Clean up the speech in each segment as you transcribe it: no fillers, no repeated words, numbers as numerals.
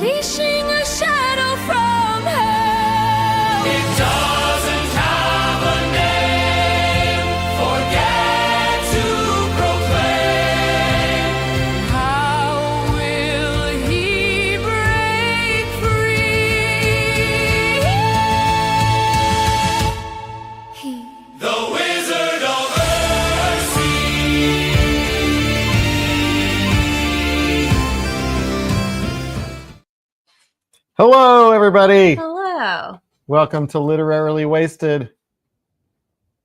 unleashing a shadow from hell. It doesn't have a name. Forget to proclaim. How will he break free? He The Wizard of Earthsea. Hello, everybody. Hello. Welcome to Literarily Wasted.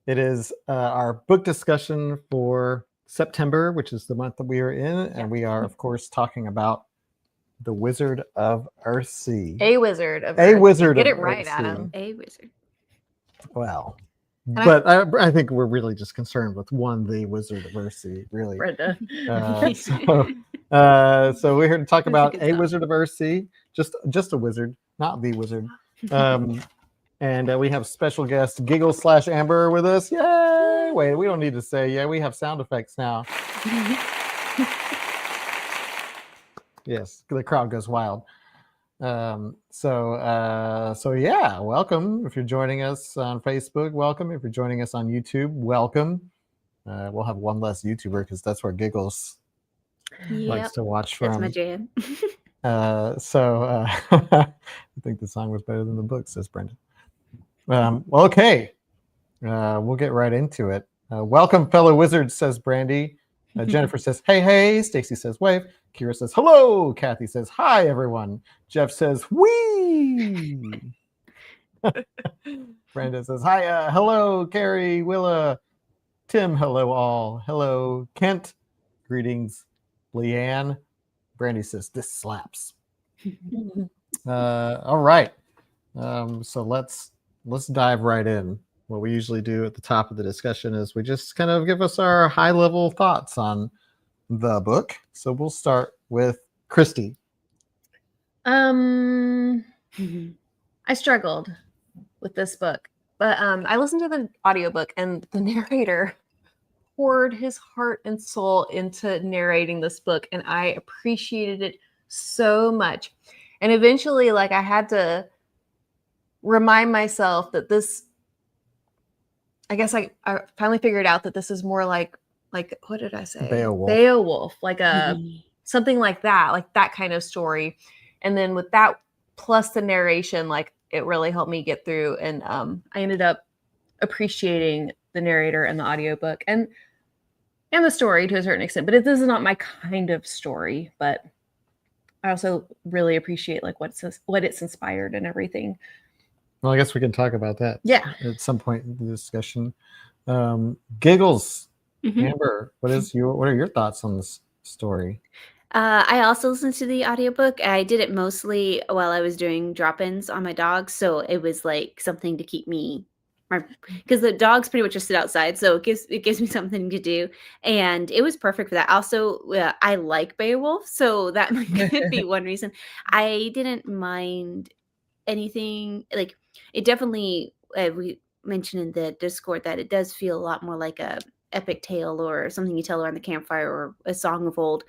It is our book discussion for September, which is the month that we are in, and we are, of course, talking about The Wizard of Earthsea. A Wizard of A Earthsea. Wizard Get of it right, Earthsea. Adam. A wizard. Well, And but I think we're really just concerned with one, The Wizard of Earthsea, really. Brenda. So we're here to talk That's a about good A song. Wizard of Earthsea, just a wizard, not the wizard. And we have special guest Giggle/Amber with us. Yay! Wait, we don't need to say yeah. We have sound effects now. Yes, the crowd goes wild. So yeah, welcome. If you're joining us on Facebook, welcome. If you're joining us on YouTube, welcome. We'll have one less YouTuber because that's where Giggles likes Yep, to watch that's from. my jam. I think the song was better than the book, says Brendan. Okay, we'll get right into it. Welcome, fellow wizards, says Brandy. Jennifer says, hey, hey. Stacy says, wave. Kira says, hello. Kathy says, hi, everyone. Jeff says, wee. Brenda says, hi, hello, Carrie, Willa. Tim, hello, all. Hello, Kent. Greetings, Leanne. Brandy says, this slaps. All right. So let's dive right in. What we usually do at the top of the discussion is we just kind of give us our high level thoughts on the book. So we'll start with Christy. I struggled with this book, but I listened to the audiobook and the narrator poured his heart and soul into narrating this book, and I appreciated it so much. And eventually, like, I had to remind myself that this, I guess I finally figured out that this is more like what did I say? Beowulf, like a something like that kind of story. And then with that plus the narration, like, it really helped me get through. And I ended up appreciating the narrator and the audiobook and the story to a certain extent. But this is not my kind of story. But I also really appreciate like what it's inspired and everything. Well, I guess we can talk about that Yeah. at some point in the discussion. Giggles, Amber, what are your thoughts on this story? I also listened to the audiobook. I did it mostly while I was doing drop-ins on my dogs, so it was like something to keep me, because the dogs pretty much just sit outside, so it gives me something to do, and it was perfect for that. Also, I like Beowulf, so that could be one reason. I didn't mind anything like it. Definitely, we mentioned in the Discord that it does feel a lot more like a epic tale or something you tell around the campfire or a song of old.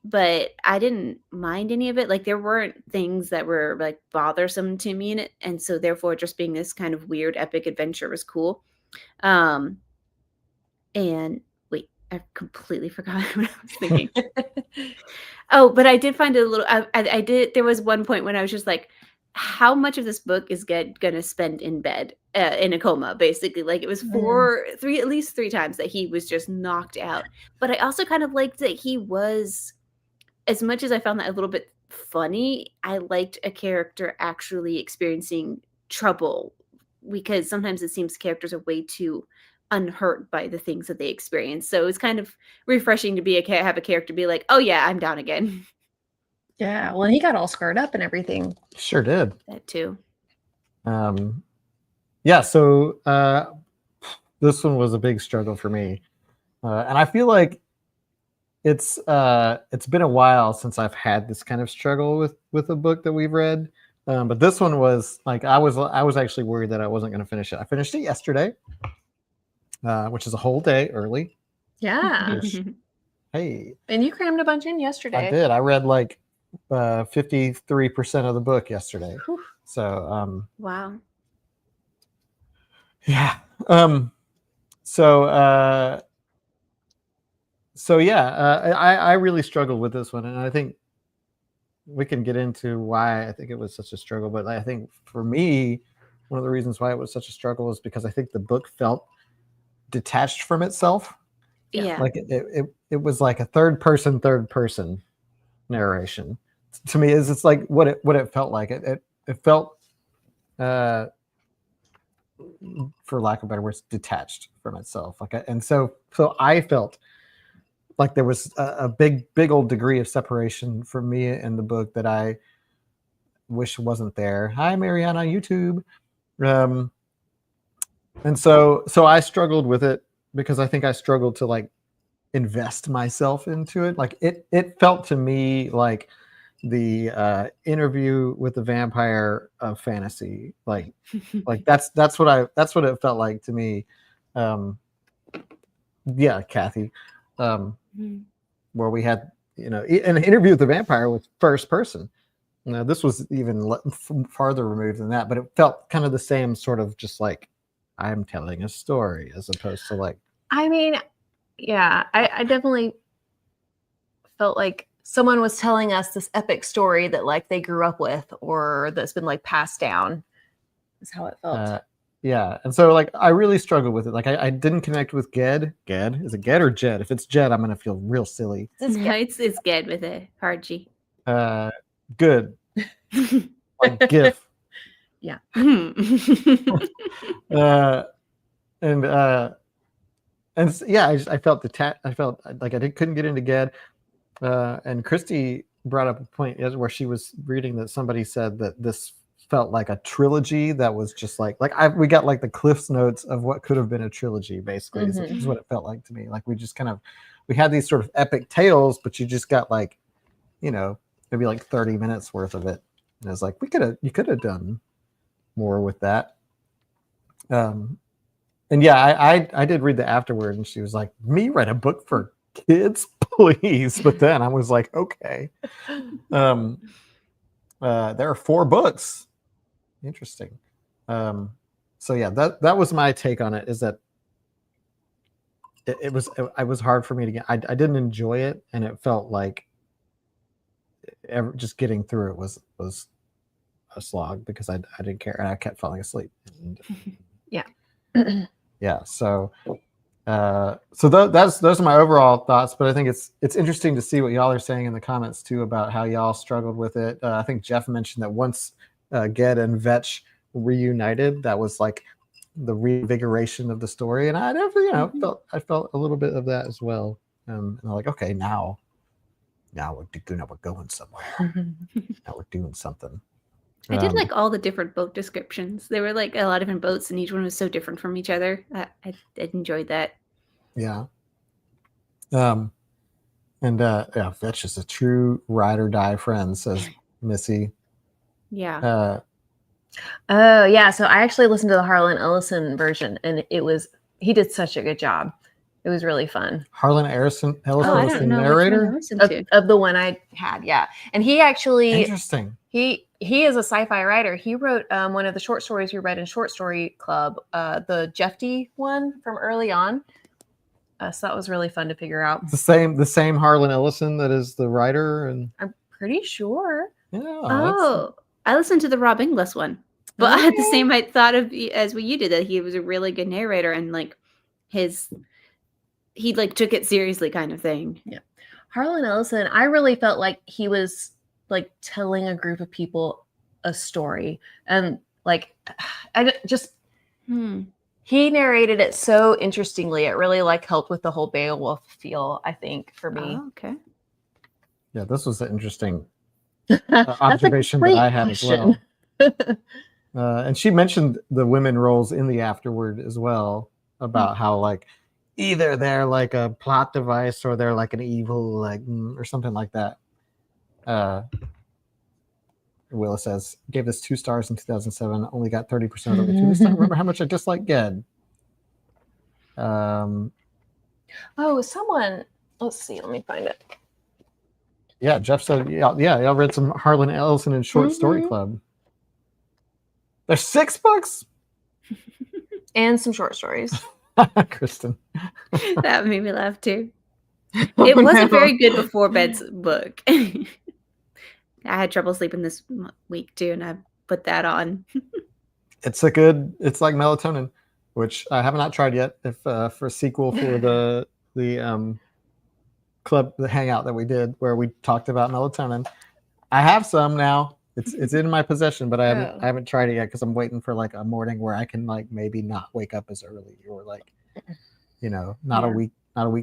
But I didn't mind any of it. Like, there weren't things that were like bothersome to me in it, and so therefore just being this kind of weird epic adventure was cool. And wait, I completely forgot what I was thinking. Oh, but I did find it a little, I did, there was one point when I was just like, how much of this book is gonna spend in bed in a coma, basically. Like, it was at least three times that he was just knocked out. But I also kind of liked that he was, as much as I found that a little bit funny, I liked a character actually experiencing trouble, because sometimes it seems characters are way too unhurt by the things that they experience. So it's kind of refreshing to have a character be like, oh yeah, I'm down again. Yeah. Well, he got all scarred up and everything. Sure did. That too. Yeah, so this one was a big struggle for me. And I feel like it's been a while since I've had this kind of struggle with a book that we've read. But this one was like, I was actually worried that I wasn't going to finish it. I finished it yesterday, which is a whole day early. Yeah. Hey. And you crammed a bunch in yesterday. I did. I read like 53% of the book yesterday. Whew. So Wow. yeah. So I really struggled with this one, and I think we can get into why I think it was such a struggle. But I think for me, one of the reasons why it was such a struggle is because I think the book felt detached from itself. Yeah. Like it was like a third person narration. To me, is it's like what it felt like. It felt, for lack of better words, detached from itself. And so I felt like there was a big old degree of separation for me in the book that I wish wasn't there. Hi, Marianne on YouTube. And so I struggled with it because I think I struggled to like invest myself into it. Like it felt to me like the interview with the vampire of fantasy. Like that's what it felt like to me. Yeah, Kathy. Where we had, an interview with the vampire was first person. Now this was even farther removed than that, but it felt kind of the same sort of just like I'm telling a story as opposed to like. I mean, yeah, I definitely felt like someone was telling us this epic story that like they grew up with or that's been like passed down is how it felt. Yeah, and so like I really struggled with it. Like I didn't connect with Ged. Ged, is it Ged or Jed? If it's Jed, I'm gonna feel real silly. No, it's good with a hard G. Good. Like GIF. Yeah. And yeah, I felt detached. I felt like couldn't get into Ged. And Christy brought up a point where she was reading that somebody said that this felt like a trilogy that was just we got like the Cliff's Notes of what could have been a trilogy, basically. Is what it felt like to me. Like we just we had these sort of epic tales, but you just got like, maybe like 30 minutes worth of it. And it's like, you could have done more with that. And yeah, I did read the afterward, and she was like, me write a book for kids, please. But then I was like, okay. There are 4 books. Interesting. So yeah, that was my take on it, is that it was hard for me to get. I didn't enjoy it, and it felt like just getting through it was a slog because I didn't care, and I kept falling asleep. And, Yeah. Yeah. So those are my overall thoughts, but I think it's interesting to see what y'all are saying in the comments too about how y'all struggled with it. I think Jeff mentioned that once Ged and Vetch reunited, that was like the reinvigoration of the story, and I definitely felt a little bit of that as well. And I'm like, okay, now we're going somewhere. Now we're doing something. I did like all the different boat descriptions. There were like a lot of different boats, and each one was so different from each other. I enjoyed that. Yeah. And yeah, Vetch is a true ride or die friend, says Missy. Yeah. Oh yeah. So I actually listened to the Harlan Ellison version, and he did such a good job. It was really fun. Harlan Ellison I was don't the know which one narrator to listen to. Of the one I had, yeah. And he actually Interesting. he is a sci-fi writer. He wrote one of the short stories we read in Short Story Club, the Jeffty one from early on. So that was really fun to figure out. The same Harlan Ellison that is the writer, and I'm pretty sure. yeah. I listened to the Rob Inglis one, but I had the same thought of as what you did, that he was a really good narrator, and like he like took it seriously kind of thing. Yeah. Harlan Ellison, I really felt like he was like telling a group of people a story, and like he narrated it so interestingly. It really like helped with the whole Beowulf feel, I think, for me. Oh, okay. Yeah, this was an interesting observation that I had as well. And she mentioned the women roles in the afterword as well, about how like either they're like a plot device or they're like an evil, like, or something like that. Willa says, gave this 2 stars in 2007, only got 30% of the way through this time. Remember how much I dislike Ged. Someone, let's see, let me find it. Yeah, Jeff said, y'all read some Harlan Ellison and Short Story Mhm. Club. They're $6? And some short stories. Kristen. That made me laugh too. Oh, It was a no. very good before bed's book. I had trouble sleeping this week too, and I put that on. It's like melatonin, which I have not tried yet. If for a sequel for the club, the hangout that we did where we talked about melatonin, I have some now. It's in my possession, but I Oh. haven't tried it yet because I'm waiting for like a morning where I can like maybe not wake up as early or like, not a week,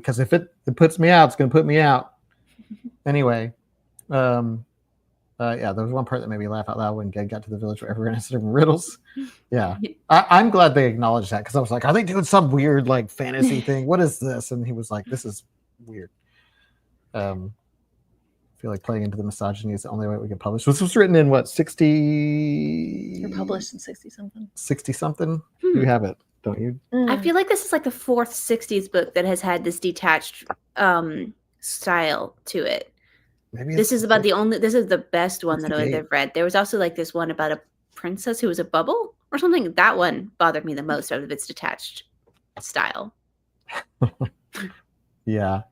because if it puts me out, it's gonna put me out. Anyway, yeah, there was one part that made me laugh out loud when Ged got to the village where everyone answered riddles. Yeah, I'm glad they acknowledged that because I was like, are they doing some weird like fantasy thing? What is this? And he was like, this is weird. I feel like playing into the misogyny is the only way we can publish. This was written in what, 60? You're published in 60 something. 60 something? You have it, don't you? I feel like this is like the fourth 60s book that has had this detached style to it. Maybe This is the best one that 68. I've read. There was also like this one about a princess who was a bubble or something. That one bothered me the most out of its detached style. Yeah.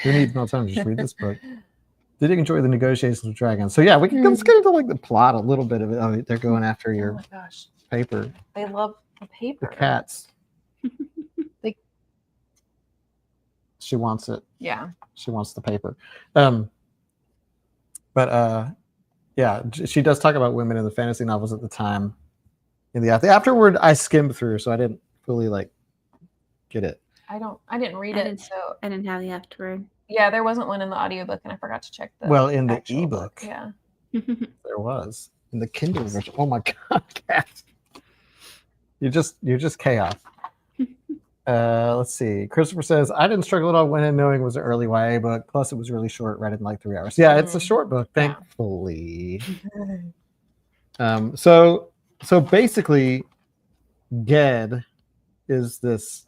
Who needs no time to just read this book? Did you enjoy the negotiations with dragons? So yeah, let's get into like the plot a little bit of it. Oh, they're going after Oh your my gosh. paper. I love the paper. The cats. They- She wants it. Yeah. She wants the paper. Yeah, she does talk about women in the fantasy novels at the time. In the afterward, I skimmed through, so I didn't fully like get it. I didn't read I it, didn't- so I didn't have the afterward. yeah, there wasn't one in the audiobook and I forgot to check the Well, in the actual ebook, Yeah. there was in the Kindle version. Oh my god, cat! You're just chaos. Let's see. Christopher says, I didn't struggle at all when knowing it was an early YA book. Plus, it was really short, read in like 3 hours. Yeah, it's a short book, Yeah. thankfully. So basically, Ged is this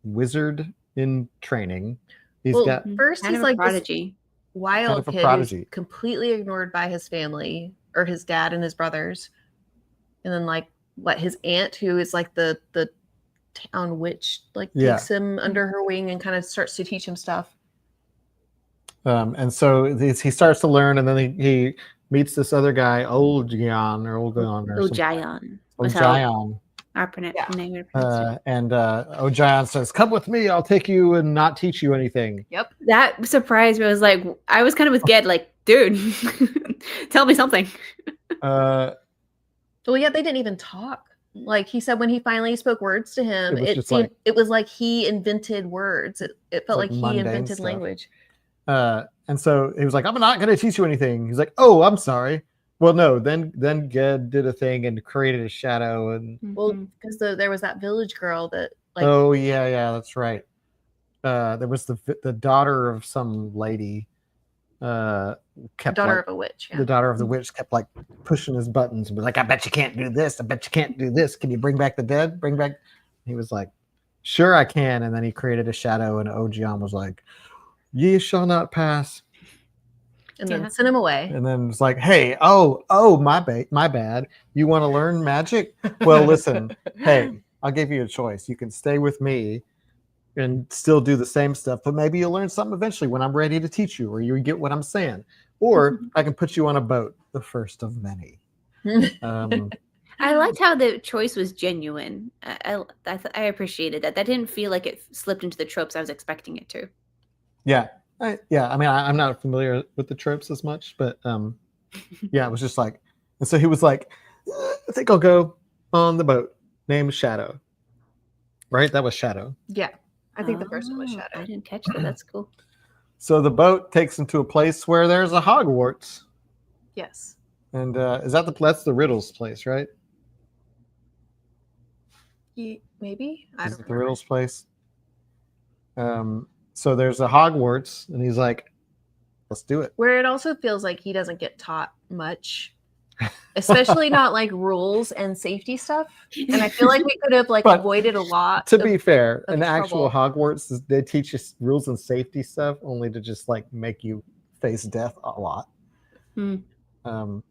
wizard in training. He's Well, got first Kind he's of a like this prodigy. wild of a kid prodigy. who's completely ignored by his family or his dad and his brothers. And then like his aunt who is like the town witch like takes him under her wing and kind of starts to teach him stuff. And so he starts to learn, and then he meets this other guy, Ojian or Ojian. was how Ojian. our Yeah. name would pronounce it. And Ojian says, "Come with me. I'll take you and not teach you anything." Yep. That surprised me. I was like, I was kind of with Ged, like, dude, tell me something. Uh, Well, yeah, they didn't even talk. Like he said, when he finally spoke words to him, It was it just seemed like- it was like he invented words. It felt like like he mundane invented stuff. language. and so he was like, "I'm not going to teach you anything." He's like, "Oh, I'm sorry." Well, no. Then Ged did a thing and created a shadow, and Well, Mhm. because there was that village girl that like oh yeah, that's right. There was the daughter of some lady. Kept daughter like, of a witch. Yeah. the daughter of the witch kept like pushing his buttons and was like, "I bet you can't do this. I bet you can't do this. Can you bring back the dead? Bring back." He was like, "Sure, I can." And then he created a shadow, and Ojian was like, "Ye shall not pass." And then Yeah. sent him away. And then it's like, "Hey, my bad. You want to learn magic? Well, listen, hey, I'll give you a choice. You can stay with me and still do the same stuff, but maybe you'll learn something eventually when I'm ready to teach you, or you get what I'm saying. Or I can put you on a boat, the first of many." I liked how the choice was genuine. I appreciated that. That didn't feel like it slipped into the tropes I was expecting it to. Yeah. I mean, I'm not familiar with the tropes as much, but yeah, it was just like, and so he was like, "I think I'll go on the boat named Shadow." Right? That was Shadow. Yeah. I think the first one was Oh, I Shadow. didn't catch that. That's cool. So the boat takes him to a place where there's a Hogwarts. Yes. And that's the Riddles place, right? Maybe? I Is don't it the know. Riddles place? So there's a Hogwarts, and he's like, "Let's do it." Where it also feels like he doesn't get taught much, especially not like rules and safety stuff. And I feel like we could have like But avoided a lot. To of- be fair, of an actual trouble. Hogwarts, they teach us rules and safety stuff only to just like make you face death a lot. Hmm. Oh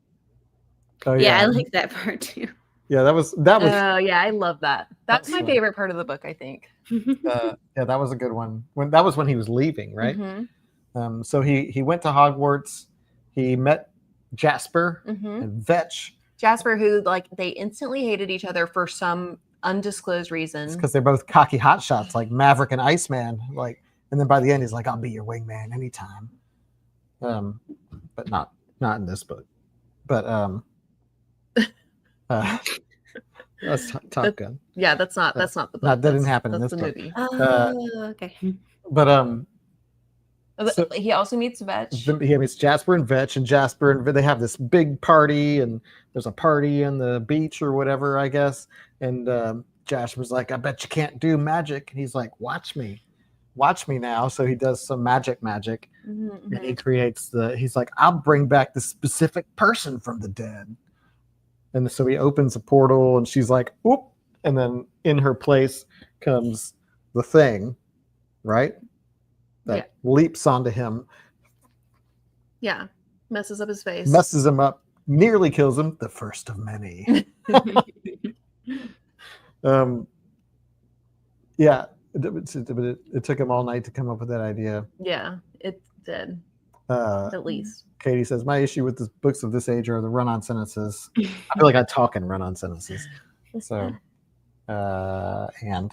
Yeah, yeah, I like that part too. yeah. That was Oh yeah, I love that. That's my fun. favorite part of the book, I think. yeah, that was a good one. That was when he was leaving, right? Mhm. So he went to Hogwarts. He met Jasper Mhm. and Vetch Jasper, who like they instantly hated each other for some undisclosed reason. because they're both cocky hotshots like Maverick and Iceman. Like, and then by the end, he's like, "I'll be your wingman anytime." But not in this book. But that's Top Gun. Yeah, that's not the book. That didn't That's- happen in that's this the book. movie. Oh, okay. But So- He also meets Vetch. he meets Jasper and Vetch, and Jasper and they have this big party, and there's a party on the beach or whatever, I guess. And Jasper's like, "I bet you can't do magic," and he's like, watch me now." So he does some magic, Mhm, and he mhm. creates he's like, "I'll bring back this specific person from the dead." And so he opens a portal, and she's like, "Oop," and then in her place comes the Thing, right? That leaps onto him, Yeah, messes up his face. messes him up, nearly kills him. The first of many. Yeah, it took him all night to come up with that idea. Yeah, it did. Uh, At least. Katie says, "My issue with the books of this age are the run-on sentences." I feel like I talk in run-on sentences. So, and,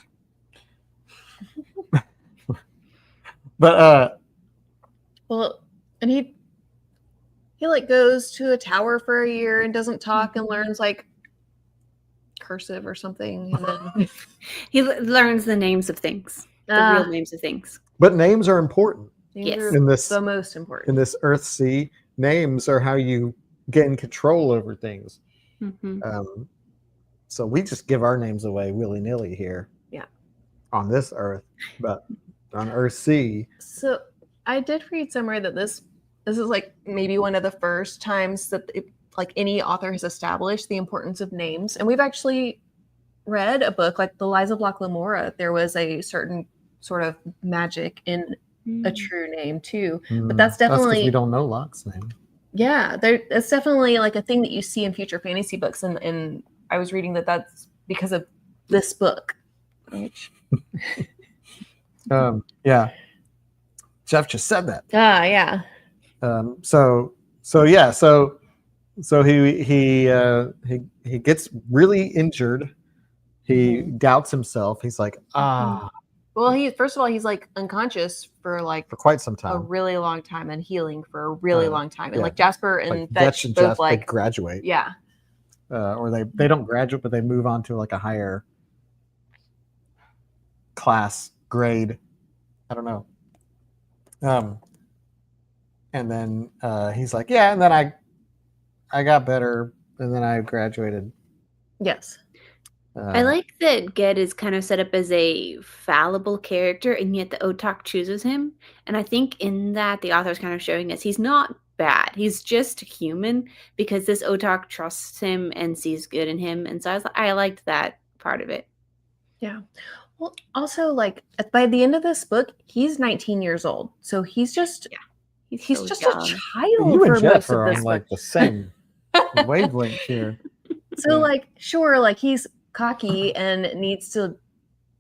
but Well, and he like goes to a tower for a year and doesn't talk and learns like cursive or something, and then He learns the names of things, the real names of things. but names are important names Yes. are in this the most important. in this Earthsea. Names are how you gain control over things. Mhm. So we just give our names away willy-nilly here. Yeah. On this Earth, but on Earthsea, So I did read somewhere that this is like maybe one of the first times that like any author has established the importance of names. And we've actually read a book like The Lies of Locke Lamora. There was a certain sort of magic in a true name too. But that's 'cause definitely we don't know Locke's name. yeah, it's definitely like a thing that you see in future fantasy books. And I was reading that that's because of this book. Which, Yeah, Jeff just said that. yeah. So he gets really injured. He doubts himself. He's like, Well, first of all, he's like unconscious for like for quite some a time. really long time and healing for a really long time. And yeah. like Jasper and Like Vetch and both Jeff, like they graduate, yeah. or they don't graduate, but they move on to like a higher class grade. I don't know. And then he's like, yeah, and then I got better, and then I graduated. Yes. I like that Ged is kind of set up as a fallible character, and yet the Otak chooses him. And I think in that the author is kind of showing us he's not bad. He's just human because this Otak trusts him and sees good in him. And so I liked that part of it. Yeah. Well, also like by the end of this book, he's 19 years old. So he's just he's so just young. a child you for and Jeff most are of on this like book. the same wavelength here. So like sure, like he's cocky and needs to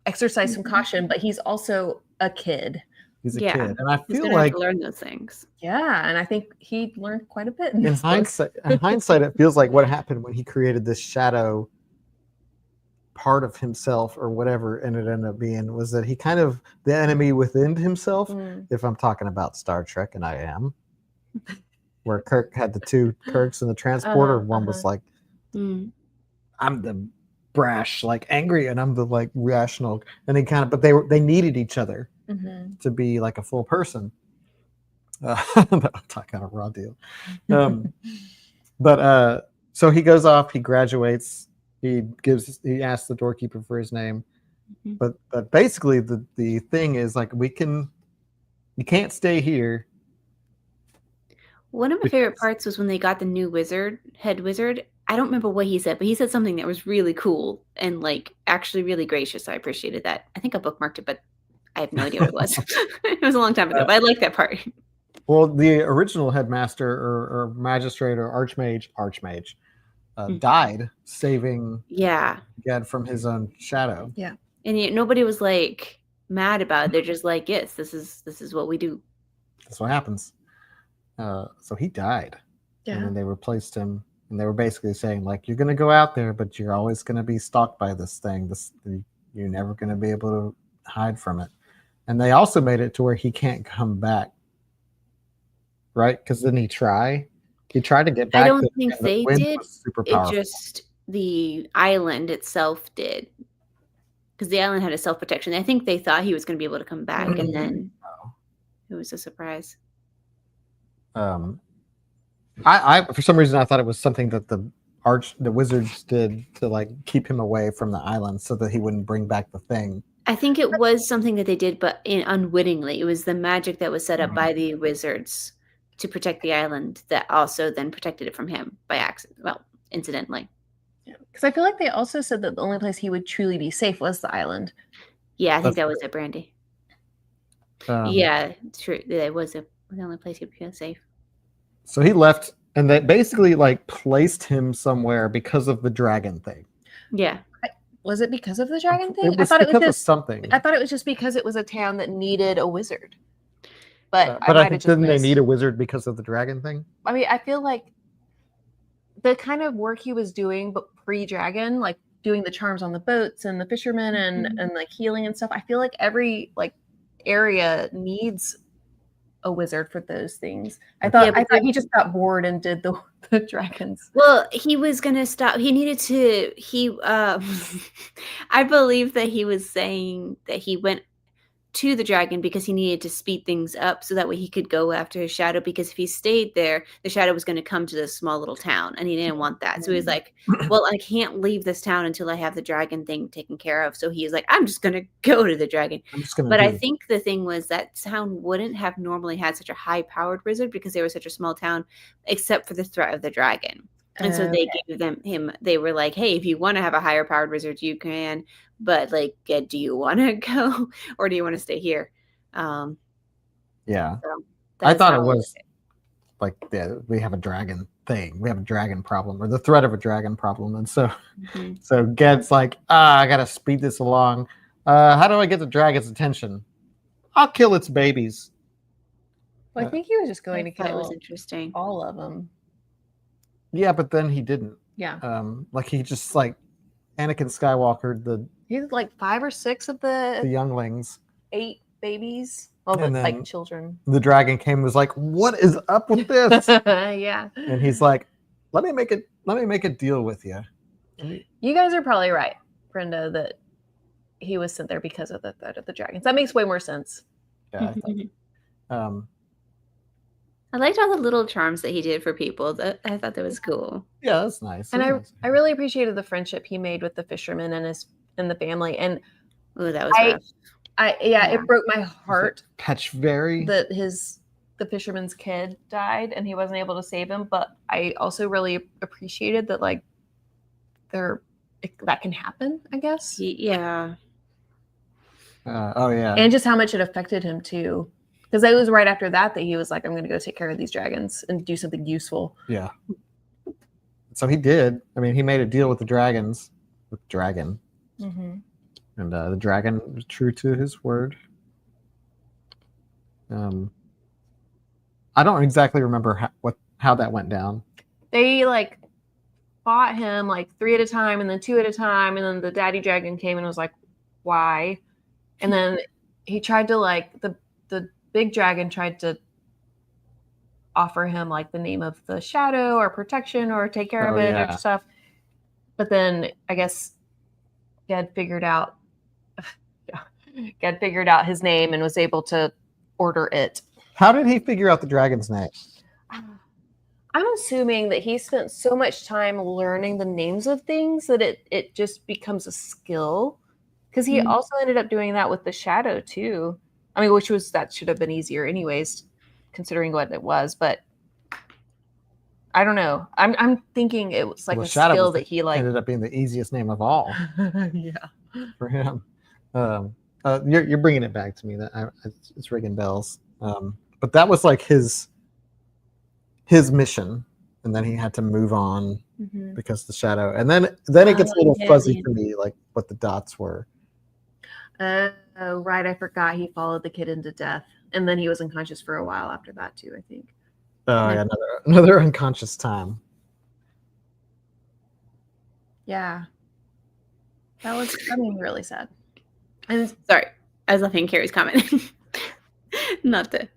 exercise some caution, but he's also a kid. He's a Yeah. kid, and I He's feel gonna have like to learn those things. Yeah, and I think he learned quite a bit in in this book. hindsight, it feels like what happened when he created this shadow part of himself or whatever, and it ended up being was that he kind of the enemy within himself. If I'm talking about Star Trek, and I am, where Kirk had the two Kirks in the transporter, one was like, Mm. I'm the brash, like angry, and I'm the like rational, and but they needed each other to be like a full person. I'm talking a raw deal. But so he goes off, he graduates, he asks the doorkeeper for his name, but basically the thing is like you can't stay here. One of my favorite parts was when they got the new head wizard. I don't remember what he said, but he said something that was really cool and like actually really gracious. I appreciated that. I think I bookmarked it, but I have no idea what it was. It was a long time ago, but I like that part. Well, the original headmaster or magistrate or archmage died saving Yeah. Ged from his own shadow. And yet nobody was like mad about it. They're just like, yes, this is what we do. That's what happens. So he died. And then they replaced him. And they were basically saying, like, you're going to go out there, but you're always going to be stalked by this thing. You're never going to be able to hide from it. And they also made it to where he can't come back. Right? Because then he tried to get back. I don't think they did. Super It powerful. just the island itself did. Because the island had a self-protection. I think they thought he was going to be able to come back, and then it was a surprise. I for some reason I thought it was something that the wizards did to like keep him away from the island so that he wouldn't bring back the thing. I think it was something that they did, but unwittingly. It was the magic that was set up by the wizards to protect the island that also then protected it from him by accident. Well, incidentally. Because I feel like they also said that the only place he would truly be safe was the island. Yeah, I think That's that was it, Brandy. Um, Yeah, true. That was the only place he'd be safe. So he left, and they basically like placed him somewhere because of the dragon thing. Yeah. Was it because of the dragon thing? It was because of something. I thought it was just because it was a town that needed a wizard. But I think didn't they need a wizard because of the dragon thing? I mean, I feel like the kind of work he was doing, but pre-dragon, like doing the charms on the boats and the fishermen and like healing and stuff. I feel like every like area needs a wizard for those things. I thought he just got bored and did the dragons. Well, he was gonna stop. He needed to. I believe that he was saying that he went to the dragon because he needed to speed things up so that way he could go after his shadow, because if he stayed there, the shadow was going to come to this small little town and he didn't want that. So he was like, well, I can't leave this town until I have the dragon thing taken care of. So he's like, I'm just going to go to the dragon. But I think the thing was that town wouldn't have normally had such a high powered wizard because they were such a small town, except for the threat of the dragon. And so they gave him, they were like, hey, if you want to have a higher powered wizard, you can, but like, do you want to go or do you want to stay here? Yeah. So I thought it was like, we have a dragon thing. We have a dragon problem, or the threat of a dragon problem. And so, so Ged's like, I got to speed this along. How do I get the dragon's attention? I'll kill its babies. Well, I think he was just going to that kill was interesting. all of them. Yeah, but then he didn't. Yeah. Like he just like Anakin Skywalker He's like 5 or 6 of the younglings, 8 babies. Well, And like then- children. the dragon came and was like, what is up with this? Yeah. And he's like, let me make a deal with you. You guys are probably right, Brenda, that he was sent there because of the threat of the dragons. That makes way more sense. Yeah, I thought, I liked all the little charms that he did for people. I thought that was cool. yeah, that's nice. And That's nice. I really appreciated the friendship he made with the fisherman and the family. And Oh, that was rough. it broke my heart Petchberry. that the fisherman's kid died and he wasn't able to save him. But I also really appreciated that like that can happen, I guess. Yeah. Oh yeah. And just how much it affected him too. Because it was right after that he was like, I'm going to go take care of these dragons and do something useful. Yeah. So he did. I mean, he made a deal with the dragons, with dragon, Mm-hmm. and the dragon was true to his word. I don't exactly remember how that went down. They like fought him like 3 at a time and then 2 at a time. And then the daddy dragon came and was like, why? And then he tried to like, the big dragon tried to offer him like the name of the shadow or protection or take care of it or stuff. But then I guess Ged figured out his name and was able to order it. How did he figure out the dragon's name? I'm assuming that he spent so much time learning the names of things that it just becomes a skill. Because he also ended up doing that with the shadow too. I mean, that should have been easier anyways, considering what it was. But I don't know. I'm thinking it was like a skill that he like ended up being the easiest name of all. Yeah. For him. You're bringing it back to me. That it's ringing bells. But but that was like his mission, and then he had to move on Mhm. because the shadow. And then it gets a little yeah, fuzzy yeah. for me, like what the dots were. Oh, right. I forgot he followed the kid into death. And then he was unconscious for a while after that, too, I think. Oh, yeah, another unconscious time. Yeah. That was, I mean, really sad. And Sorry, I was laughing at Carrie's comment. not the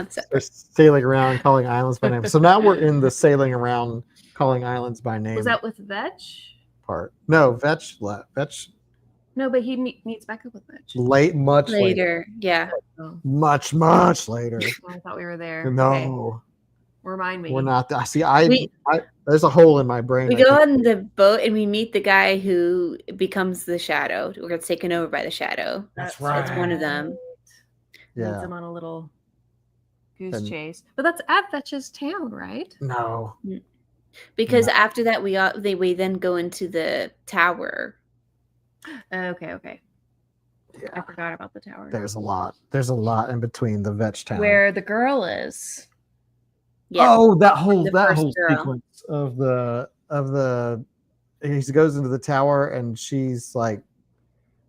set. They're sailing around calling islands by name. So now we're in the sailing around calling islands by name was that with Vetch? part. No, Vetch. No, but he meets back up with Vetch. Much later. Later, yeah. Oh, Much later. I thought we were there. No, Okay. Remind me. we're not. See, We- there's a hole in my brain. We I go think. on the boat and we meet the guy who becomes the shadow, or gets taken over by the shadow. That's So it's one of right. them. Leads Yeah. him on a little goose And- chase. But that's at Vetch's town, right? No. Because No. after that, we then go into the tower. Okay. I Yeah. forgot about the tower. There's a lot. There's a lot in between the Vetch town. Where the girl is. Yeah. Oh, that whole The first girl. sequence of the he goes into the tower and she's like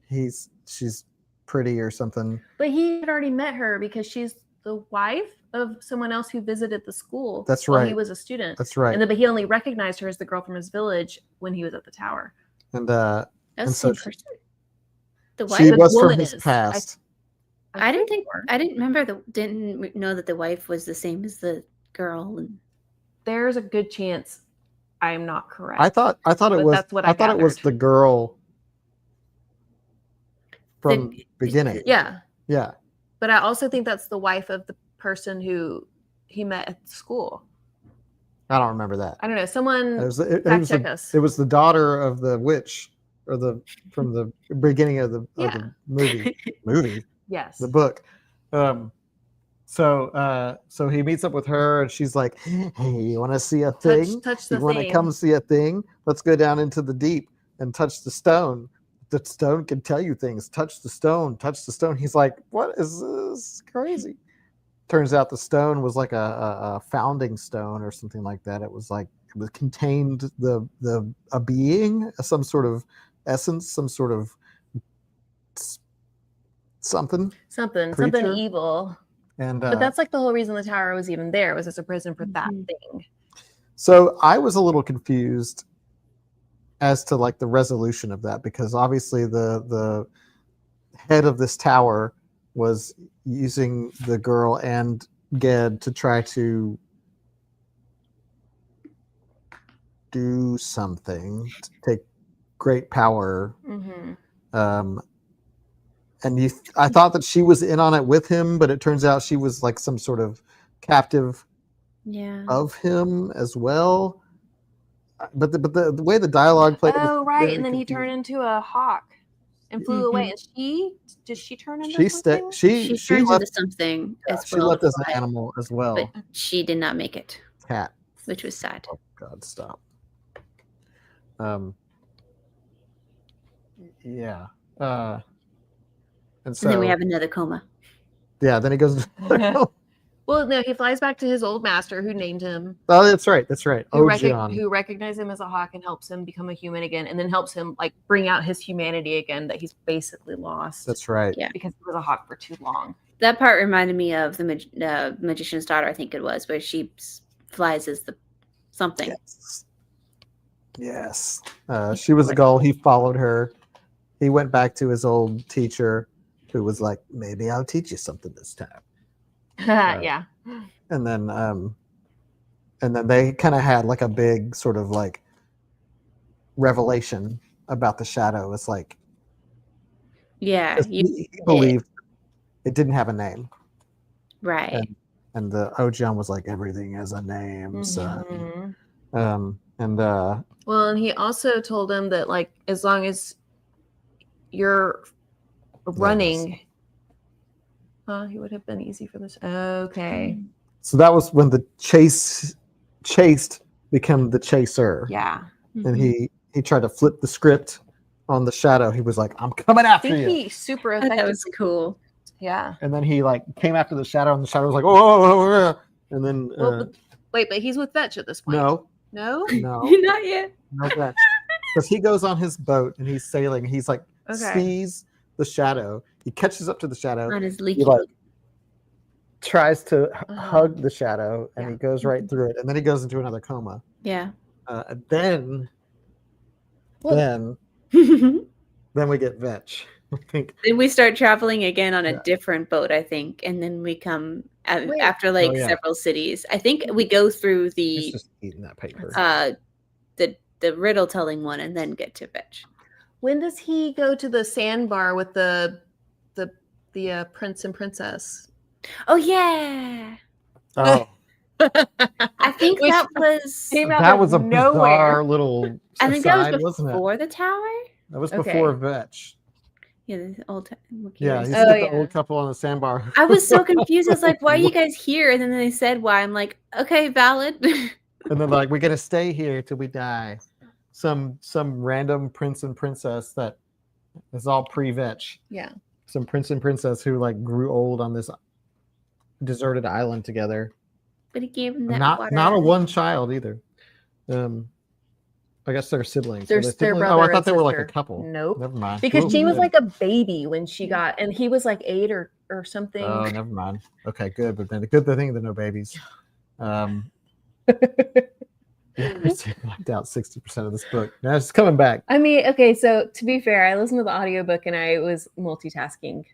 she's pretty or something. But he had already met her because she's the wife of someone else who visited the school. That's while he right. was a student. That's right. And then, but he only recognized her as the girl from his village when he was at the tower. And That's and the so same person. The she wife. was from woman his is. past. I didn't remember didn't know that the wife was the same as the girl. And There's a good chance I'm not correct. I thought it But was. that's what I I thought it was gathered. the girl from The- beginning. Yeah. Yeah. But I also think that's the wife of the person who he met at school. I don't remember that. I don't know. Someone It was, it, fact was check the, us. it was the daughter of the witch, or from the beginning of the Yeah. movie, Yes. the book. So he meets up with her, and she's like, "Hey, you want to see a thing? touch the You want to thing. come see a thing? Let's go down into the deep and touch the stone. The stone can tell you things. Touch the stone. Touch the stone." He's like, "What is this? Crazy." Turns out the stone was like a founding stone or something like that. It was contained a being, some sort of essence, some sort of something. Something creature. evil. And But that's like the whole reason the tower was even there, was as a prison for that Mhm. thing. so I was a little confused as to like the resolution of that, because obviously the head of this tower was using the girl and Ged to try to do something, to take great power. Mm-hmm. And I thought that she was in on it with him, but it turns out she was like some sort of captive Yeah. of him as well. But the way the dialogue played, was Oh, right. very And then he confusing. turned into a hawk and flew away. And did she turn into something? She She turns left, into something as she well, left as an animal as well. but she did not make it, Cat. which was sad. Oh God, stop. Yeah. And so And then we have another coma. yeah. Then he goes. Well, no, he flies back to his old master who named him, Oh, that's right. That's right. who, Oh, John. who recognized him as a hawk and helps him become a human again, and then helps him like bring out his humanity again that he's basically lost That's right. Yeah. because he was a hawk for too long. That part reminded me of the Magician's Daughter, I think it was, where she flies as the something. Yes. Yes. She was a gull. He followed her. He went back to his old teacher, who was like, "Maybe I'll teach you something this time." Yeah. And then they kind of had like a big sort of like revelation about the shadow. It's like, Yeah, 'cause he believed it didn't have a name, right. and the Ojan was like, "Everything has a name, son." Mhm. Well, and he also told him that like as long as you're running, he would have been easy for this. Okay. So that was when the chased became the chaser. Yeah. And he tried to flip the script on the shadow. He was like, "I'm coming I after think you." he super That effectively was cool. Yeah. And then he like came after the shadow, and the shadow was like, oh, and then Well, wait, but he's with Vetch at this point. no, No? no, Not yet. no Vetch, because he goes on his boat and he's sailing. He's like Okay. sees the shadow. He catches up to the shadow. On his He leaky. like tries to Uh-huh. hug the shadow, and Yeah. he goes right through it, and then he goes into another coma. Yeah. Then Well- then we get Vetch. I think. Then we start traveling again on a Yeah. different boat, I think, and then we come Wait. after like Oh, yeah. several cities. I think we go through He's the just eating that paper. the riddle telling one, and then get to Vetch. When does he go to the sandbar with the prince and princess? Oh yeah, Oh, I think Which that was. came out that of was a nowhere. bizarre little I think that aside, was wasn't it? before the tower. That was Okay. before Vetch. Yeah, the old time. Yeah, he's Oh, got the yeah. old couple on the sandbar. I was so confused. I was like, "Why are you guys here?" And then they said why. I'm like, "Okay, valid." And then like, we're gonna stay here till we die. Some random prince and princess that is all pre-Vetch. Yeah. Some prince and princess who like grew old on this deserted island together. But he gave him that Not water. a one child either. I guess they're siblings. They're Were they their siblings? brother Oh, I and thought they were like a sister. couple. Nope. Never mind. Because Ooh, Jean was good. like a baby when she got, and he was like 8 or something. Oh, never mind. Okay, good. But then the good thing there are no babies. Yeah, I blacked out 60% of this book. Now it's coming back. I mean, okay, so to be fair, I listened to the audiobook and I was multitasking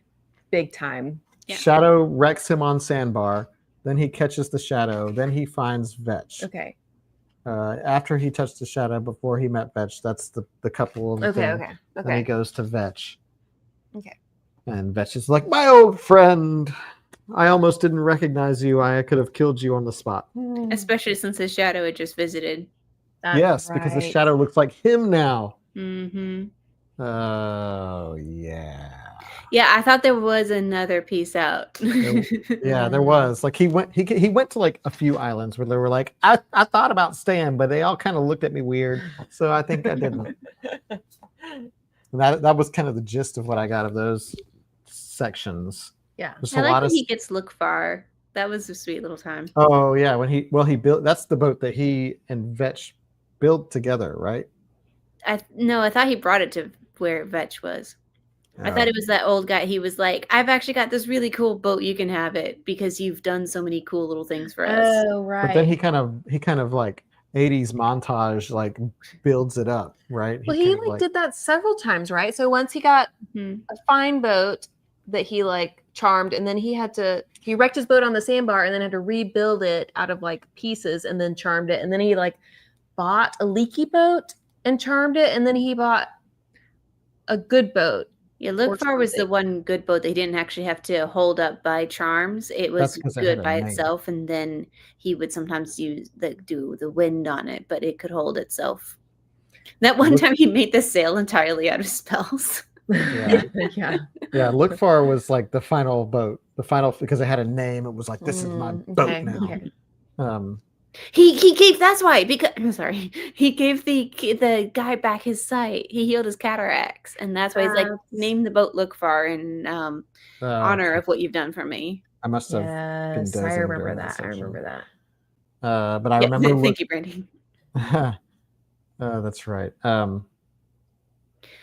big time. Yeah. Shadow wrecks him on Sandbar. Then he catches the shadow. Then he finds Vetch. Okay. After he touched the shadow, before he met Vetch, that's the couple of the Okay. thing. Okay. Then he Okay. goes to Vetch. Okay. And Vetch is like, my old friend. I almost didn't recognize you. I could have killed you on the spot. Especially since his shadow had just visited. That's Yes, because the right. shadow looks like him now. Mm-hmm. Oh, yeah. Yeah, I thought there was another piece out. Yeah, there was. Like he went to like a few islands where they were like, I thought about staying, but they all kind of looked at me weird. So I think I didn't. And that was kind of the gist of what I got of those sections. Yeah. There's I a like lot when of he gets look far. That was a sweet little time. Oh yeah, when he built, that's the boat that he and Vetch built together, right? I thought he brought it to where Vetch was. I thought it was that old guy. He was like, I've actually got this really cool boat. You can have it because you've done so many cool little things for us. Oh, right. But then he kind of like 80s montage like builds it up, right? Well, he kind of, like did that several times, right? So once he got Mhm. a fine boat that he like charmed, and then he wrecked his boat on the sandbar and then had to rebuild it out of like pieces and then charmed it. And then he like bought a leaky boat and charmed it, and then he bought a good boat. Yeah, Or Look Far was the something. one good boat that he didn't actually have to hold up by charms. It was That's 'cause it had good a by name. itself, and then he would sometimes do the wind on it, but it could hold itself. That one Look- time he made the sail entirely out of spells. Yeah. Yeah. Yeah, Look Far was like the final boat. The final, because it had a name. It was like, this is my boat Okay, now. okay. He gave that's why because I'm sorry he gave the guy back his sight. He healed his cataracts, and that's why he's like, That's- name the boat Look Far in honor of what you've done for me. I must have Yes, dozing I remember during that that. I section. remember that. But I Yeah, remember thank you, Brandy. that's right.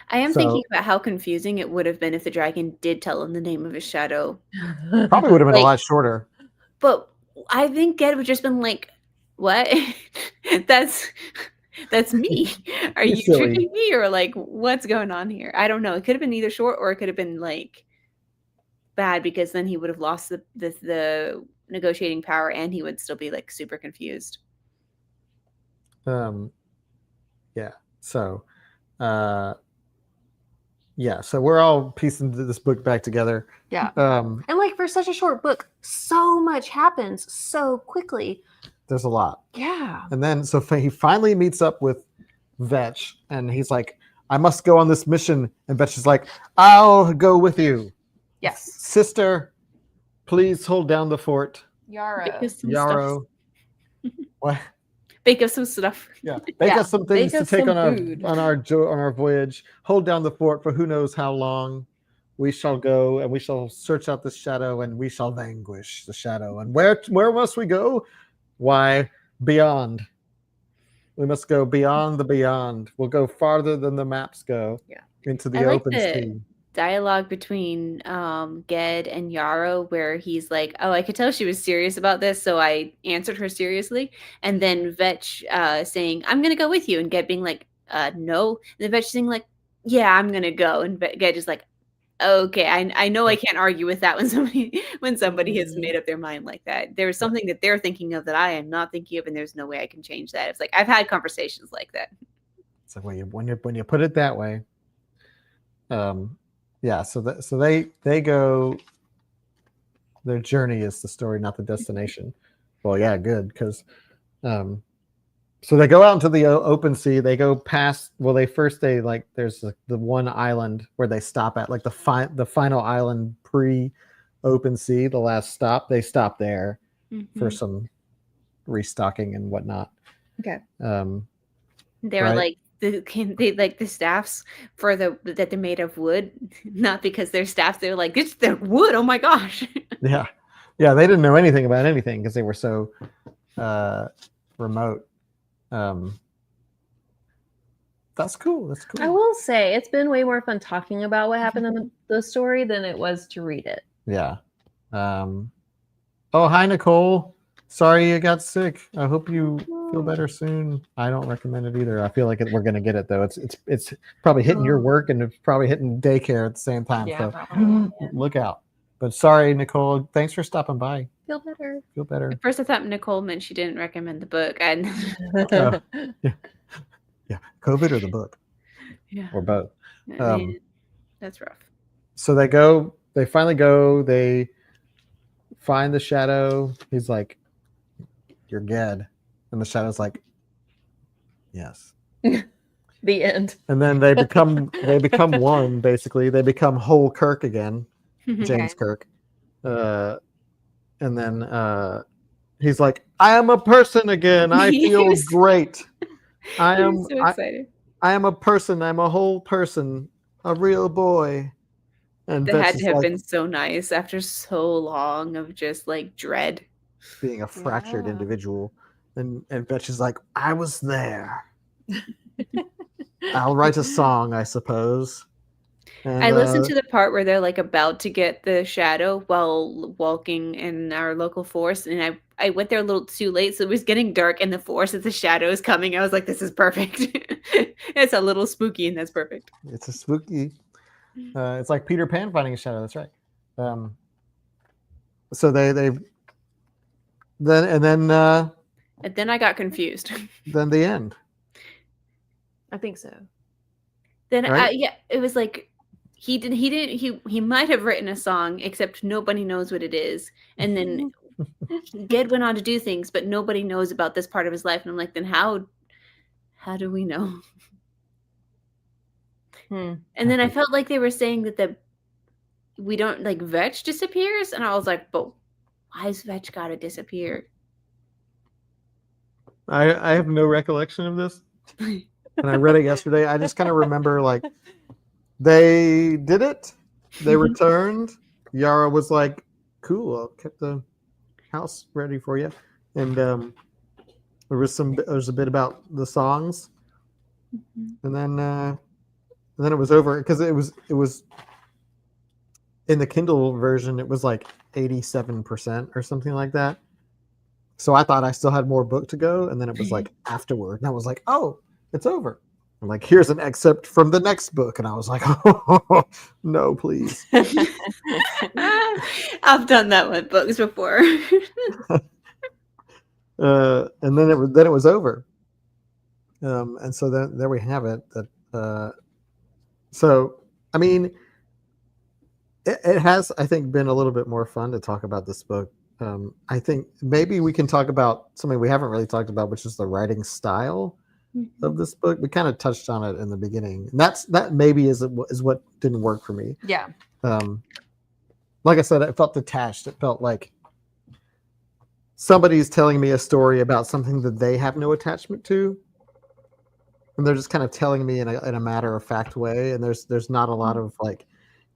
I am So- thinking about how confusing it would have been if the dragon did tell him the name of his shadow. Probably would have been a Like- lot shorter. But I think Ged would just been like, "What? that's me. Are You're you silly. tricking me, or like what's going on here?" I don't know. It could have been either short or it could have been like bad, because then he would have lost the negotiating power and he would still be like super confused. Yeah. So, so we're all piecing this book back together. Yeah. Um, And like for such a short book, so much happens so quickly. there's a lot. Yeah. And then, so he finally meets up with Vetch, and he's like, I must go on this mission. And Vetch is like, I'll go with you. Yes. Sister, please hold down the fort. Yara. Bake us some Yarrow. What? stuff. Bake us some stuff. Yeah. Bake Yeah, us some things bake to us take some on food. our voyage. Hold down the fort for who knows how long. we shall go and we shall search out the shadow and we shall vanquish the shadow. And where must we go? Why, beyond. We must go beyond the beyond. We'll go farther than the maps go. Yeah. Into the I like open the sea. dialogue between Ged and Yarrow where he's like, oh, I could tell she was serious about this, so I answered her seriously. And then Vetch saying, I'm gonna go with you, and Ged being like, no. And then Vetch saying like, yeah, I'm gonna go. And Ged is like, okay, I know I can't argue with that when somebody has made up their mind like that. There's something that they're thinking of that I am not thinking of, and there's no way I can change that. It's like I've had conversations like that. It's like when you put it that way. Yeah, so they go, their journey is the story, not the destination. Well, yeah, good, because so they go out into the open sea. They go past, well, they like, there's the one island where they stop at, like the final island pre-open sea, the last stop. They stop there for some restocking and whatnot. Okay. They were like, they like the staffs that they're made of wood, not because they're staffs. They're like, they're wood. Oh my gosh. Yeah, they didn't know anything about anything because they were so remote. That's cool. I will say it's been way more fun talking about what happened in the story than it was to read it. Yeah. Oh, hi, Nicole. Sorry you got sick. I hope you feel better soon. I don't recommend it either. I feel like we're gonna get it though. It's probably hitting your work and it's probably hitting daycare at the same time. Yeah, so look out. But sorry, Nicole. Thanks for stopping by. Feel better. Feel better. At first, I thought Nicole meant she didn't recommend the book. And yeah, COVID or the book, yeah, or both. I mean, that's rough. So they finally go. They find the shadow. He's like, "You're Ged," and the shadow's like, "Yes." The end. And then they become one. Basically, they become whole Kirk again, James Kirk. And then he's like, "I am a person again. I feel great. I am so excited. I am a person. I'm a whole person, a real boy." And That had to have been so nice after so long of just like dread. Being a fractured individual. And Vetch is like, "I was there. I'll write a song, I suppose." And, I listened to the part where they're like about to get the shadow while walking in our local forest, and I went there a little too late, so it was getting dark in the forest as the shadow is coming. I was like, this is perfect. It's a little spooky, and that's perfect. It's a spooky. It's like Peter Pan finding a shadow. That's right. So then And then I got confused. Then the end. I think so. Then Right? yeah, it was like he might have written a song, except nobody knows what it is. And then Ged went on to do things, but nobody knows about this part of his life. And I'm like, then how do we know? And then I felt like they were saying that we don't, like, Vetch disappears, and I was like, but why's Vetch gotta disappear? I have no recollection of this. And I read it yesterday. I just kind of remember, like, they did it. They returned. Yara was like, "Cool, I'll keep the house ready for you." And there was a bit about the songs, and then it was over because it was in the Kindle version. It was like 87% or something like that. So I thought I still had more book to go, and then it was like afterward, and I was like, "Oh, it's over." I'm like, "Here's an excerpt from the next book," and I was like, "Oh, no, please." I've done that with books before. And then it was over. And so then there we have it. So I mean, it has, I think, been a little bit more fun to talk about this book. I think maybe we can talk about something we haven't really talked about, which is the writing style of this book. We kind of touched on it in the beginning, and that maybe is what didn't work for me. Yeah. Like I said, it felt detached. It felt like somebody's telling me a story about something that they have no attachment to, and they're just kind of telling me in a matter of fact way. And there's not a lot of like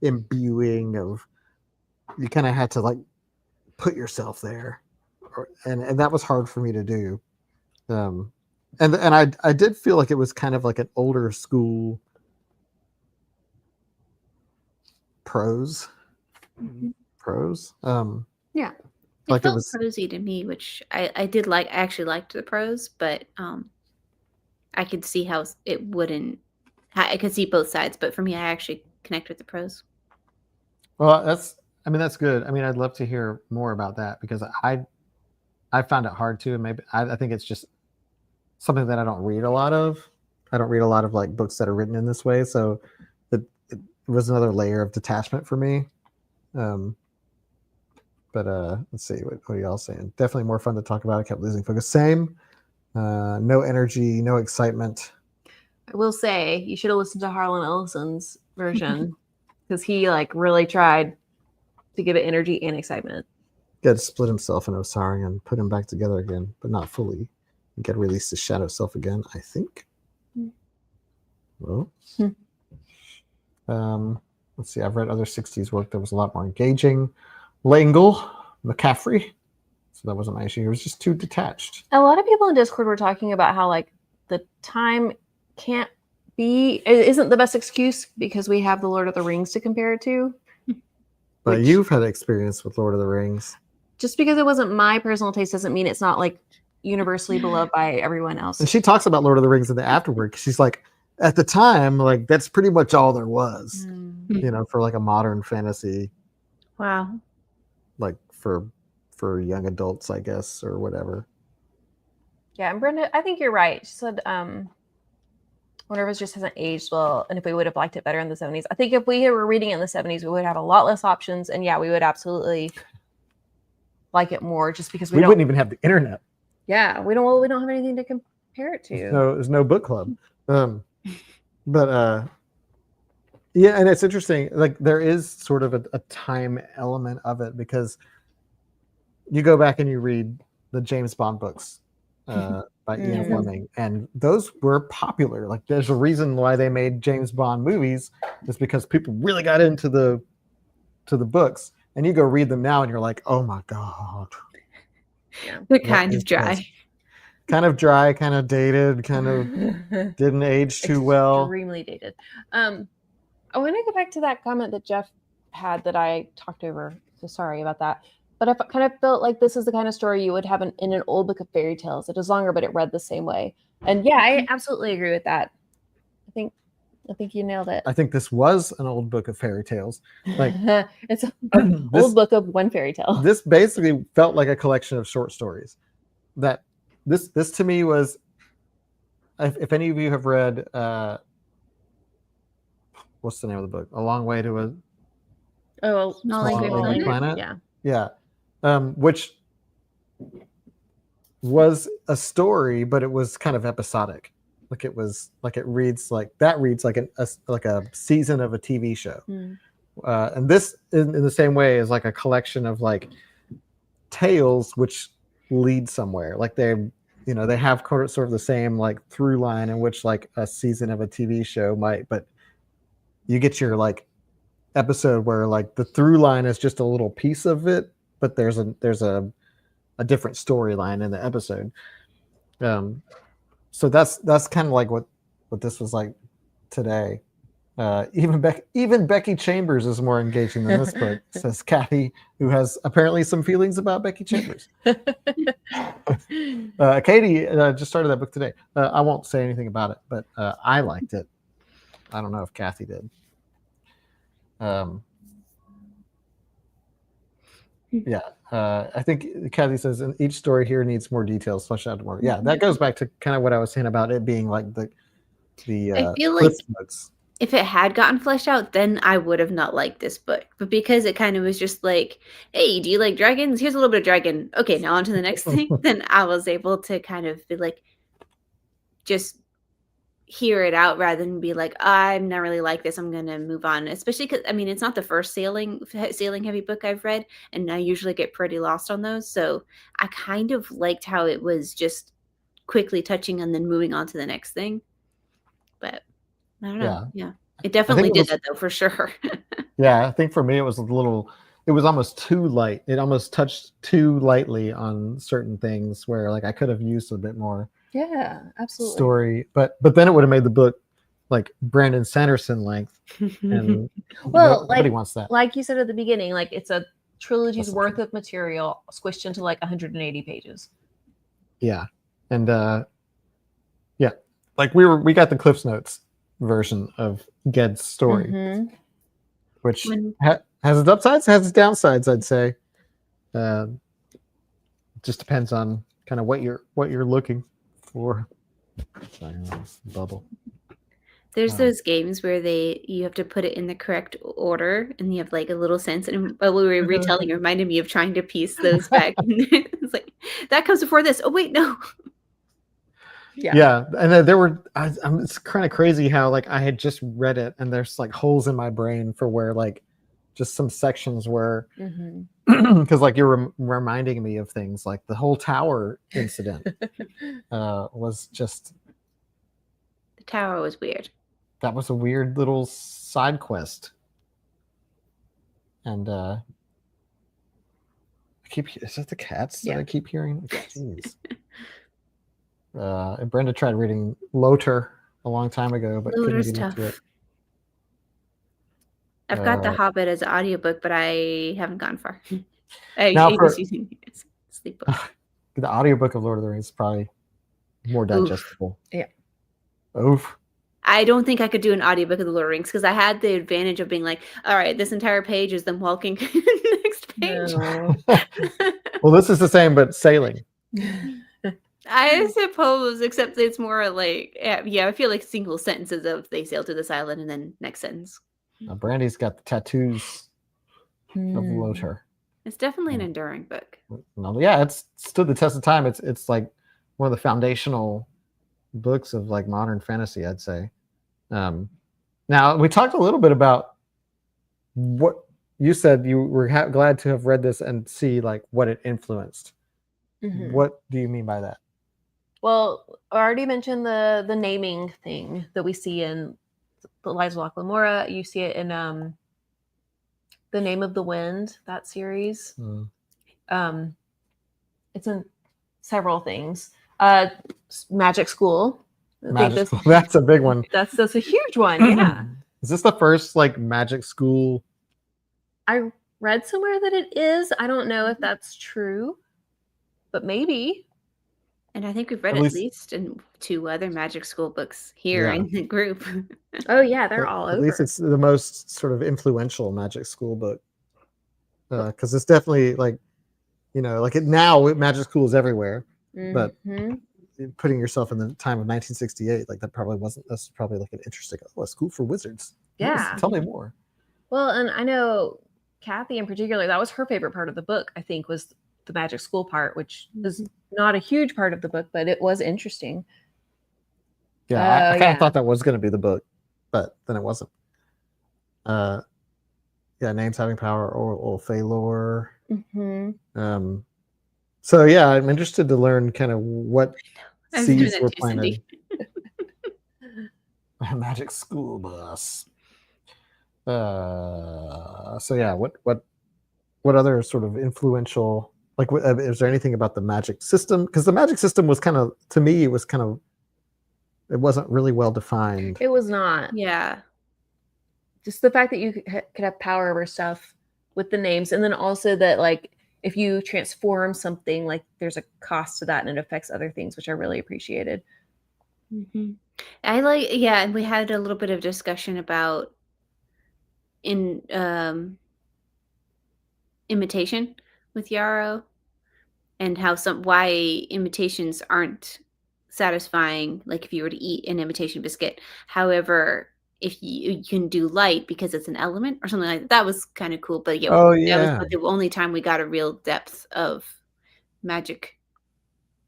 imbuing of, you kind of had to like put yourself there, and that was hard for me to do. And I did feel like it was kind of like an older school prose. Prose. Yeah. It Like it felt was. prosy to me, which I did like. I actually liked the prose, but I could see how it wouldn't. I could see both sides, but for me, I actually connect with the prose. Well, that's good. I mean, I'd love to hear more about that because I found it hard to, and maybe I think it's just something that I don't read a lot of. I don't read a lot of like books that are written in this way, so it was another layer of detachment for me. But let's see, what are y'all saying? Definitely more fun to talk about. I kept losing focus. Same. No energy, no excitement. I will say you should have listened to Harlan Ellison's version because he like really tried to give it energy and excitement. Got to split himself in Osari and put him back together again, but not fully. You got to release his shadow self again, I think. Well, let's see. I've read other 60s work that was a lot more engaging. Langle, McCaffrey. So that wasn't my issue. It was just too detached. A lot of people in Discord were talking about how like the time isn't the best excuse because we have the Lord of the Rings to compare it to. But you've had experience with Lord of the Rings. Just because it wasn't my personal taste doesn't mean it's not like universally beloved by everyone else. And she talks about Lord of the Rings in the afterward. She's like, at the time, like that's pretty much all there was, for like a modern fantasy, Wow. like for young adults, I guess, or whatever. Yeah, and Brenda, I think you're right. She said Wonder Woman just hasn't aged well, and if we would have liked it better in the 70s. I think if we were reading it in the 70s, we would have a lot less options, and yeah, we would absolutely like it more just because we wouldn't even have the internet. Yeah, we don't have anything to compare it to. There's no book club. But yeah, and it's interesting. Like there is sort of a time element of it because you go back and you read the James Bond books by Ian Fleming, and those were popular. Like there's a reason why they made James Bond movies is because people really got into the books, and you go read them now and you're like, oh my god. They're kind of dry. This? Kind of dry, kind of dated, kind of didn't age too well. Extremely dated. I want to go back to that comment that Jeff had that I talked over. So sorry about that. But I kind of felt like this is the kind of story you would have in an old book of fairy tales. It is longer, but it read the same way. And yeah, I absolutely agree with that. I think you nailed it. I think this was an old book of fairy tales. Like it's an old book of one fairy tale. This basically felt like a collection of short stories. That this to me was, if any of you have read what's the name of the book? A Long Way to a Small Angry Planet. Yeah. Which was a story, but it was kind of episodic. Like it reads like a season of a TV show. And this in the same way is like a collection of like tales which lead somewhere. Like they have sort of the same like through line in which like a season of a TV show might, but you get your like episode where like the through line is just a little piece of it, but there's a different storyline in the episode. So that's kind of like what this was like today. Even Becky Chambers is more engaging than this book, says Kathy, who has apparently some feelings about Becky Chambers. Katie just started that book today. I won't say anything about it, but I liked it. I don't know if Kathy did. I think Kathy says each story here needs more details, flesh out more. Yeah, that goes back to kind of what I was saying about it being like the I feel like notes. If it had gotten fleshed out, then I would have not liked this book. But because it kind of was just like, hey, do you like dragons? Here's a little bit of dragon. Okay, now on to the next thing. Then I was able to kind of be like, just hear it out rather than be like, I'm not really like this. I'm going to move on. Especially because, I mean, it's not the first sailing heavy book I've read. And I usually get pretty lost on those. So I kind of liked how it was just quickly touching and then moving on to the next thing. But I don't know. Yeah. It definitely it did was, that though, for sure. yeah, I think for me it was it was almost too light. It almost touched too lightly on certain things where like I could have used a bit more Yeah, absolutely. story, but then it would have made the book like Brandon Sanderson length, and Well, nobody wants that. like you said at the beginning, like it's a trilogy's That's worth of material squished into like 180 pages. Yeah, and yeah, like we got the Cliff's Notes version of Ged's story, Mhm. which When- has its upsides, has its downsides. I'd say, just depends on kind of what you're looking for. Sorry, bubble. There's those games where you have to put it in the correct order, and you have like a little sense. And while we were retelling, it reminded me of trying to piece those back. It's like that comes before this. Oh wait, no. Yeah, and then there were. It's kind of crazy how like I had just read it, and there's like holes in my brain for where like just some sections where Mhm. because like you're reminding me of things like the whole tower incident was just The tower was weird. that was a weird little side quest, and is that the cats that Yeah. I keep hearing? Jeez. And Brenda tried reading Lothar a long time ago, but Loader's couldn't get into it. tough. I've got The Hobbit as an audiobook, but I haven't gone far. I Now was for- using it as a sleep book. The audiobook of Lord of the Rings is probably more Oof. digestible. Yeah. Oof. I don't think I could do an audiobook of The Lord of the Rings because I had the advantage of being like, all right, this entire page is them walking next page. No. Well, this is the same, but sailing. I suppose, except it's more like, yeah, I feel like single sentences of they sail to this island and then next sentence. Brandy's got the tattoos of Lothar. It's definitely an enduring book. Well, yeah, it's stood the test of time. It's like one of the foundational books of like modern fantasy, I'd say. Now we talked a little bit about what you said. You were glad to have read this and see like what it influenced. Mhm. What do you mean by that? Well, I already mentioned the naming thing that we see in the Lives of Lachlan Mora. You see it in The Name of the Wind, that series. It's in several things. Magic School. I think Magic School. That's a big one. That's a huge one. Yeah. Is this the first like magic school? I read somewhere that it is. I don't know if that's true, but maybe. And I think we've read At at least- least in 2 other magic school books here Yeah. in the group. Oh yeah, they're all At over. least it's the most sort of influential magic school book. Because it's definitely like, like magic school is everywhere. But Mhm. putting yourself in the time of 1968, like that's probably like an interesting, a school for wizards. Yeah. Tell me more. Well, and I know Kathy in particular, that was her favorite part of the book, I think, was the magic school part, which is not a huge part of the book, but it was interesting. Yeah, I kind yeah. of thought that was going to be the book, but then it wasn't. Yeah, names having power, or Phalor. Mm-hmm. So yeah, I'm interested to learn kind of what I was doing seeds that were too, planted. Cindy. Magic school bus. So yeah, what other sort of influential, like, is there anything about the magic system? Because the magic system was kind of, to me, it wasn't really well defined. It was not. Yeah. Just the fact that you could have power over stuff with the names, and then also that like if you transform something, like there's a cost to that and it affects other things, which I really appreciated. Mm-hmm. And we had a little bit of discussion about imitation with Yarrow, and how why imitations aren't satisfying, like if you were to eat an imitation biscuit. However, if you can do light because it's an element or something like that, that was kind of cool. But yeah, Oh, that yeah. was the only time we got a real depth of magic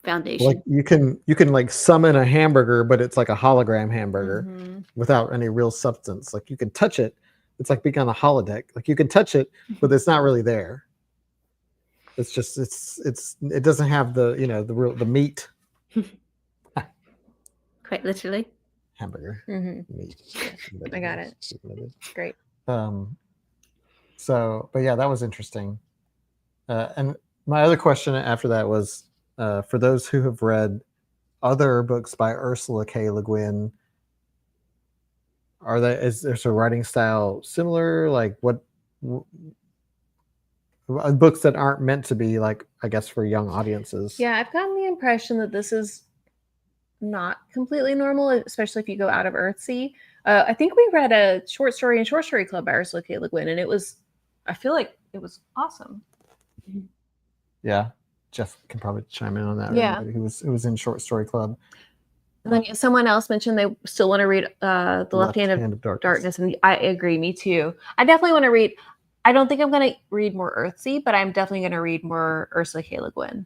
foundation. Like you can like summon a hamburger, but it's like a hologram hamburger Mm-hmm. without any real substance. Like you can touch it. It's like being on a holodeck. Like you can touch it, but it's not really there. It's just it doesn't have the the meat. Quite literally. hamburger. Mm-hmm. Meat. I got it. Great. So, but yeah, that was interesting. And my other question after that was, for those who have read other books by Ursula K. Le Guin, is there's a writing style similar? Like books that aren't meant to be, like, I guess, for young audiences? Yeah, I've gotten the impression that this is not completely normal, especially if you go out of Earthsea. I think we read a short story in Short Story Club by Ursula K. Le Guin, and I feel like it was awesome. Yeah, Jeff can probably chime in on that. Yeah. Who was in Short Story Club. And then someone else mentioned they still want to read The Left Hand of Darkness, and I agree, me too. I definitely want to read. I don't think I'm going to read more Earthsea, but I'm definitely going to read more Ursula K. Le Guin.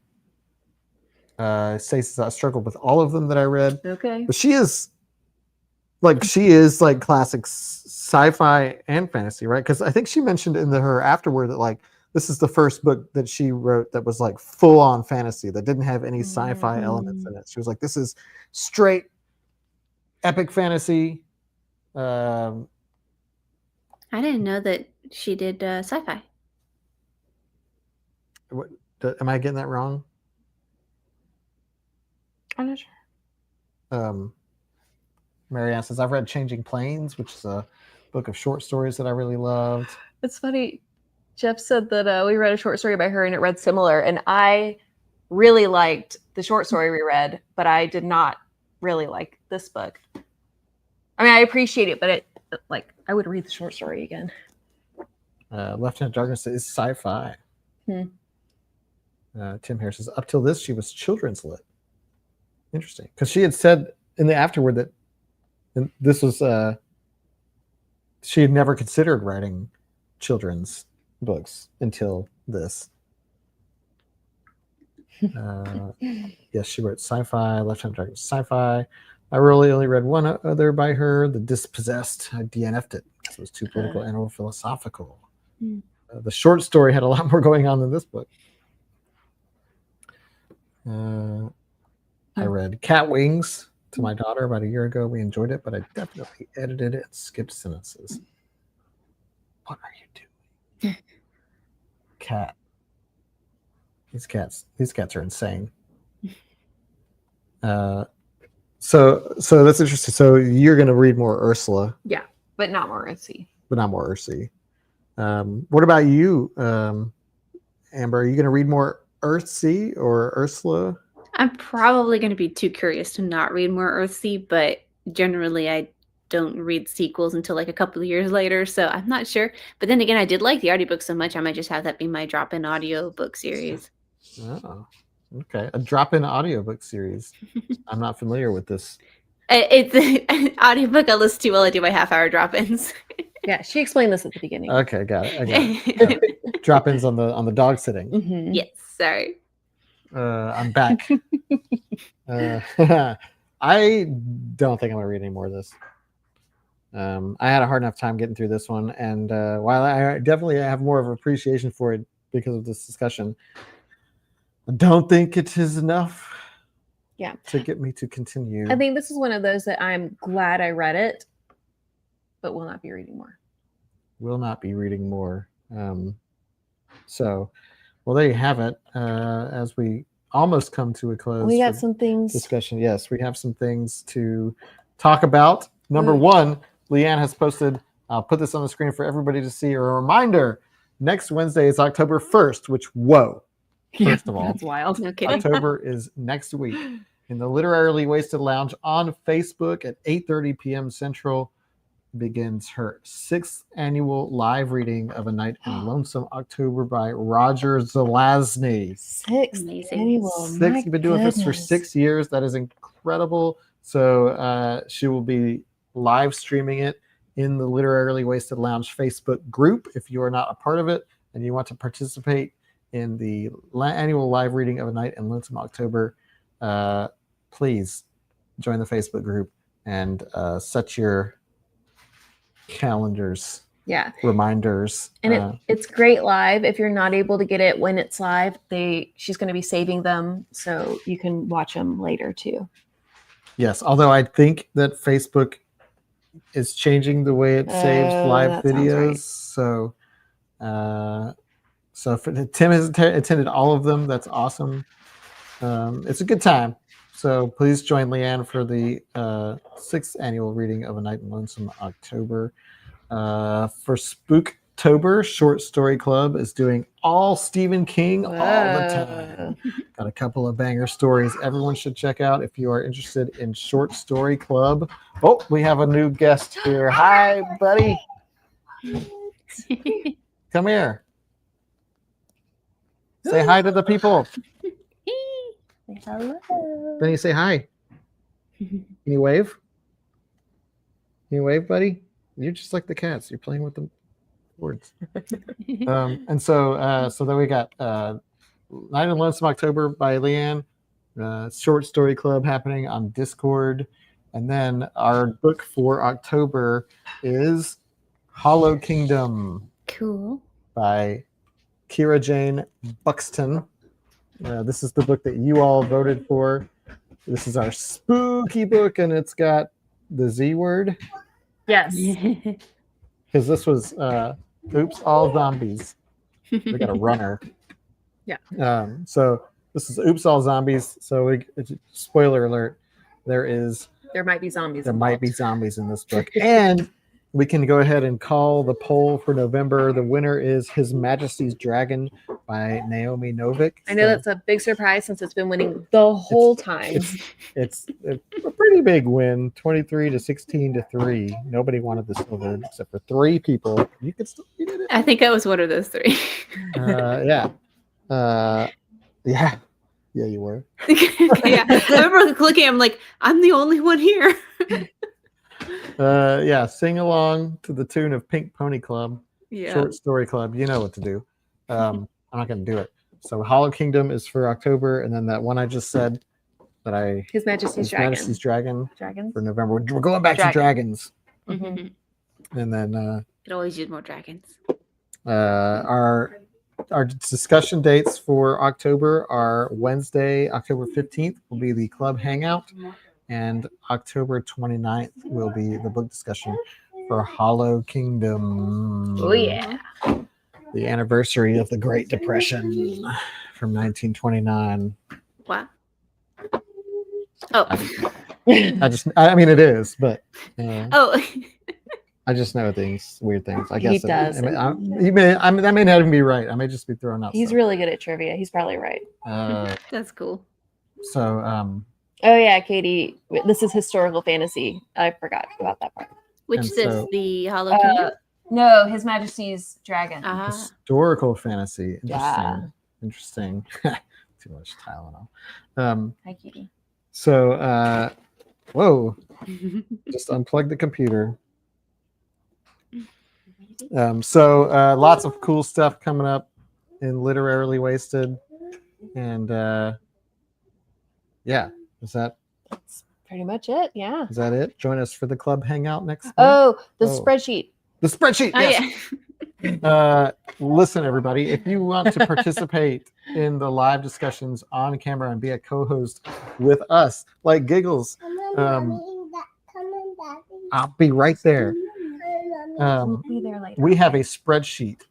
Stacey, I struggled with all of them that I read. Okay. But she is like classic sci-fi and fantasy, right? Because I think she mentioned in her afterward that, like, this is the first book that she wrote that was like full on fantasy, that didn't have any sci-fi elements in it. She was like, this is straight epic fantasy. I didn't know that she did sci-fi. Am I getting that wrong? I'm not sure. Marianne says, I've read Changing Planes, which is a book of short stories that I really loved. It's funny. Jeff said that we read a short story by her and it read similar. And I really liked the short story we read, but I did not really like this book. I mean, I appreciate it, but I would read the short story again. Left Hand of Darkness is sci-fi. Hmm. Tim Harris says, up till this, she was children's lit. Interesting. Because she had said in the afterward that this was, she had never considered writing children's books until this. Yes, she wrote sci-fi, Left Hand of Darkness, sci-fi. I really only read one other by her, The Dispossessed. I DNF'd it because it was too political and or philosophical. The short story had a lot more going on than this book. I read Cat Wings to my daughter about a year ago. We enjoyed it, but I definitely edited it and skipped sentences. What are you doing? Cat. These cats are insane. So that's interesting. So you're going to read more Ursula. Yeah, but not more Earthsea. What about you, Amber? Are you going to read more Earthsea or Ursula? I'm probably going to be too curious to not read more Earthsea, but generally I don't read sequels until like a couple of years later, so I'm not sure. But then again, I did like the audiobook so much, I might just have that be my drop-in audiobook series. Oh, okay. A drop-in audiobook series. I'm not familiar with this. It's an audiobook I listen to while I do my half-hour drop-ins. Yeah, she explained this at the beginning. Okay, got it. I got it. Drop-ins on the dog sitting. Mm-hmm. Yes, sorry. I'm back. I don't think I'm gonna read any more of this. I had a hard enough time getting through this one, and while I definitely have more of an appreciation for it because of this discussion, I don't think it is enough. Yeah, to get me to continue. I think this is one of those that I'm glad I read it, but will not be reading more. Will not be reading more. So, well, there you have it. As we almost come to a close, We got some things. discussion. Yes, we have some things to talk about. Number one, Leanne has posted. I'll put this on the screen for everybody to see. A reminder: next Wednesday is October 1st. Which, whoa! First of all, That's wild. No kidding. October is next week. In the Literarily Wasted Lounge on Facebook at 8:30 p.m. Central begins her 6th annual live reading of A Night in Lonesome October by Roger Zelazny. Sixth Amazing. annual. You've been doing this for 6 years. That is incredible. So she will be live streaming it in the Literarily Wasted Lounge Facebook group. If you are not a part of it and you want to participate in the annual live reading of A Night in Lonesome October, please join the Facebook group and set your calendars, reminders. And it's great live. If you're not able to get it when it's live, she's going to be saving them so you can watch them later too. Yes, although I think that Facebook is changing the way it saves Oh, live that sounds right. videos. So if Tim has attended all of them, that's awesome. It's a good time. So please join Leanne for the 6th annual reading of A Night in Lonesome October. For Spooktober, Short Story Club is doing all Stephen King all the time. Got a couple of banger stories everyone should check out if you are interested in Short Story Club. Oh, we have a new guest here. Hi, buddy. Come here. Say hi to the people. Hello. Then you say hi. Can you wave? Can you wave, buddy? You're just like the cats. You're playing with the words. And so then we got Night in Lonesome October by Leanne, Short Story Club happening on Discord. And then our book for October is Hollow Kingdom Cool. by Kira Jane Buxton. This is the book that you all voted for. This is our spooky book, and it's got the Z word Yes. because this was Oops, All Zombies. We got a runner. Yeah. So this is Oops, All Zombies. So spoiler alert: there There might be zombies. might be zombies in this book, and we can go ahead and call the poll for November. The winner is His Majesty's Dragon by Naomi Novik. I know that's a big surprise since it's been winning the whole time. It's a pretty big win, 23 to 16 to 3. Nobody wanted this over except for 3 people. You could still you did it. I think I was one of those 3. Yeah. Yeah, you were. Yeah, I remember clicking. I'm like, I'm the only one here. Yeah, sing along to the tune of Pink Pony Club, Yeah. Short Story Club. You know what to do. I'm not going to do it. So Hollow Kingdom is for October, and then that one I just said that His Majesty's Dragon. Majesty's Dragon Dragons. for November. We're going back to dragons, Mhm. and then Could always use more dragons. our discussion dates for October are Wednesday, October 15th will be the club hangout, and October 29th will be the book discussion for Hollow Kingdom. Oh yeah. The anniversary of the Great Depression from 1929. What? Oh. I mean, it is, but Oh. I just know weird things. I He guess does. that may not even be right. I may just be throwing out. He's stuff. really good at trivia. He's probably right. That's cool. So Oh yeah, Katie. This is historical fantasy. I forgot about that part. Which And says so- the Hollow Kingdom? No, His Majesty's Dragon. historical fantasy. Yeah. Interesting. Too much Tylenol. Hi, Katie. So whoa, just unplug the computer. So lots of cool stuff coming up in Literarily Wasted, and yeah, is that Pretty much it. Yeah. it? Join us for the club hangout next month. Oh, the Oh. spreadsheet. The spreadsheet. Oh, Yes. yeah. Listen, everybody, if you want to participate in the live discussions on camera and be a co-host with us, like Giggles, I'll be right there. We'll be there later. We have a spreadsheet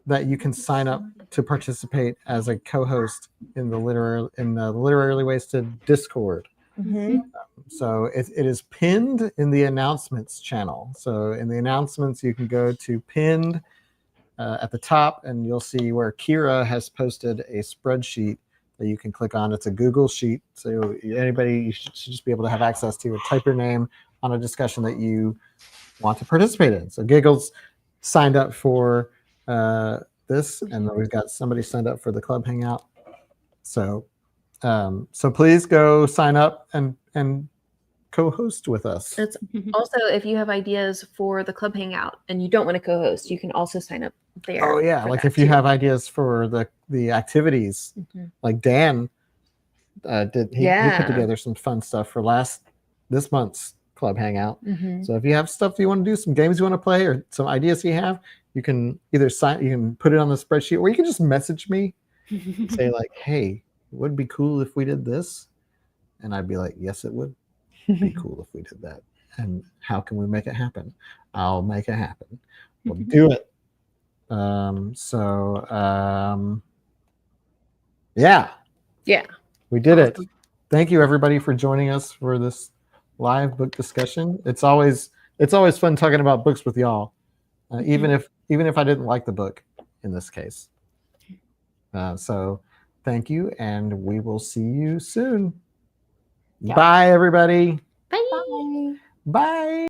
that you can sign up to participate as a co-host in the Literarily Wasted Discord. Mhm. So it is pinned in the announcements channel. So in the announcements, you can go to pinned at the top, and you'll see where Kira has posted a spreadsheet that you can click on. It's a Google sheet, so you should just be able to have access to it. Type your name on a discussion that you want to participate in. So Giggles signed up for this, and then we've got somebody signed up for the club hangout. So please go sign up and co-host with us. It's also, if you have ideas for the club hangout and you don't want to co-host, you can also sign up there. Oh yeah, for like that if you too. have ideas for the activities, Mhm. like Dan did. He Yeah. put together some fun stuff for this month's club hangout. Mhm. So if you have stuff you want to do, some games you want to play, or some ideas you have, you can either you can put it on the spreadsheet, or you can just message me, say like, "Hey, it would be cool if we did this," and I'd be like, "Yes, it would." It'd be cool if we did that. And how can we make it happen? I'll make it happen. We'll do it. Yeah, Yeah. we did it. Awesome. Thank you everybody for joining us for this live book discussion. It's always fun talking about books with y'all, even if I didn't like the book in this case. So thank you, and we will see you soon. Yeah. Bye everybody. Bye. Bye. Bye.